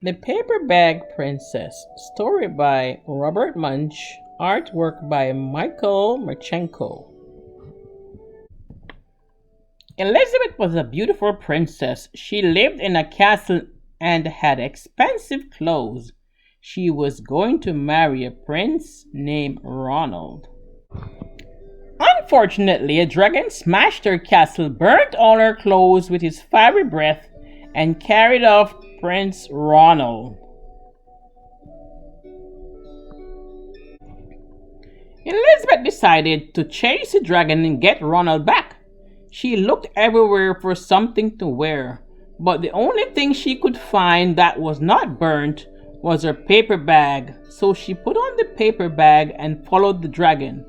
The Paper Bag Princess. Story by Robert Munsch. Artwork by Michael Marchenko. Elizabeth was a beautiful princess. She lived in a castle and had expensive clothes. She was going to marry a prince named Ronald. Unfortunately, a dragon smashed her castle, burnt all her clothes with his fiery breath, and carried off Prince Ronald. Elizabeth decided to chase the dragon and get Ronald back. She looked everywhere for something to wear, but the only thing she could find that was not burnt was her paper bag, so she put on the paper bag and followed the dragon.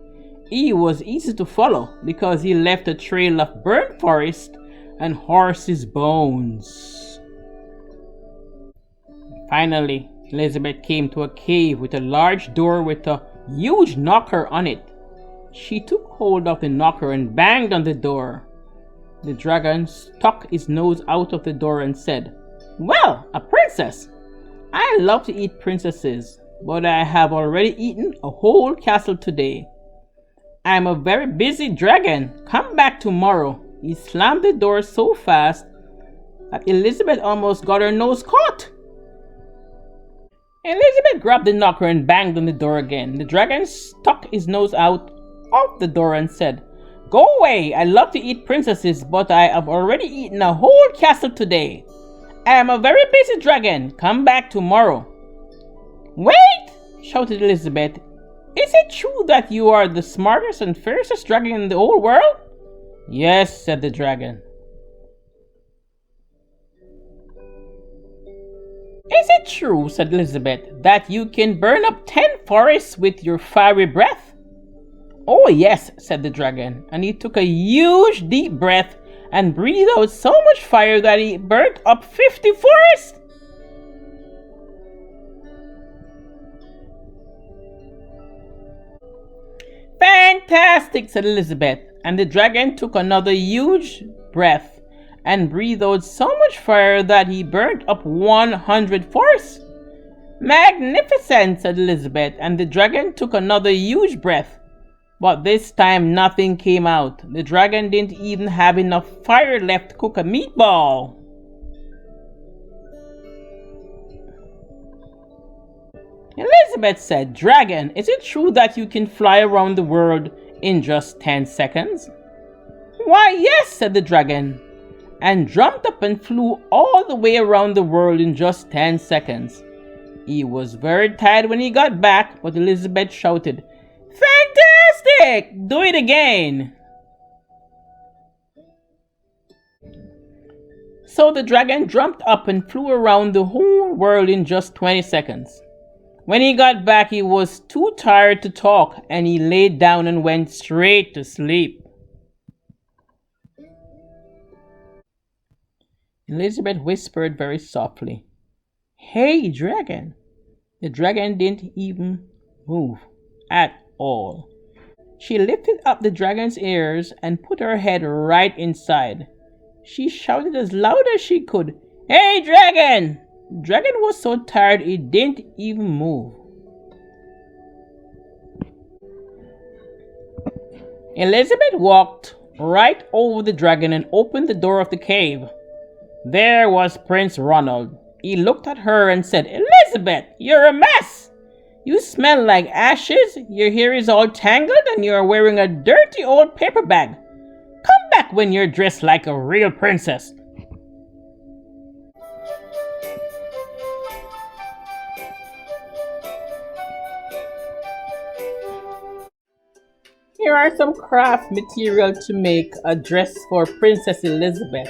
He was easy to follow because he left a trail of burnt forest and horses' bones. Finally, Elizabeth came to a cave with a large door with a huge knocker on it. She took hold of the knocker and banged on the door. The dragon stuck his nose out of the door and said, "Well, a princess! I love to eat princesses, but I have already eaten a whole castle today. I am a very busy dragon. Come back tomorrow." He slammed the door so fast that Elizabeth almost got her nose caught. Elizabeth grabbed the knocker and banged on the door again. The dragon stuck his nose out of the door and said, "Go away. I love to eat princesses, but I have already eaten a whole castle today. I am a very busy dragon. Come back tomorrow." "Wait!" shouted Elizabeth. "Is it true that you are the smartest and fiercest dragon in the whole world?" "Yes," said the dragon. "Is it true," said Elizabeth, "that you can burn up 10 forests with your fiery breath?" "Oh yes," said the dragon, and he took a huge deep breath and breathed out so much fire that he burnt up 50 forests. "Fantastic," said Elizabeth, and the dragon took another huge breath and breathed out so much fire that he burnt up 100 forests. "Magnificent," said Elizabeth, and the dragon took another huge breath. But this time nothing came out. The dragon didn't even have enough fire left to cook a meatball. Elizabeth said, "Dragon, is it true that you can fly around the world in just 10 seconds?" "Why, yes," said the dragon, and jumped up and flew all the way around the world in just 10 seconds. He was very tired when he got back, but Elizabeth shouted, "Fantastic! Do it again!" So the dragon jumped up and flew around the whole world in just 20 seconds. When he got back, he was too tired to talk, and he laid down and went straight to sleep. Elizabeth whispered very softly, "Hey, dragon." The dragon didn't even move at all. She lifted up the dragon's ears and put her head right inside. She shouted as loud as she could, "Hey, dragon!" The dragon was so tired he didn't even move. Elizabeth walked right over the dragon and opened the door of the cave. There was Prince Ronald. He looked at her and said, "Elizabeth, you're a mess. You smell like ashes, your hair is all tangled, and you're wearing a dirty old paper bag. Come back when you're dressed like a real princess." Here are some craft material to make a dress for Princess Elizabeth.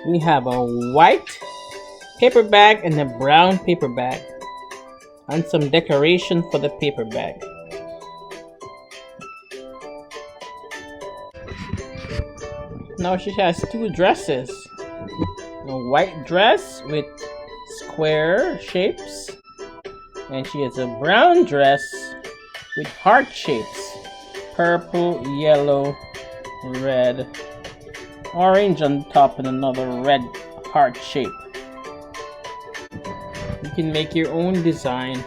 We have a white paper bag and a brown paper bag, and some decoration for the paper bag. Now she has 2 dresses. A white dress with square shapes, and she has a brown dress with heart shapes. Purple, yellow, red, orange on top, and another red heart shape. You can make your own design.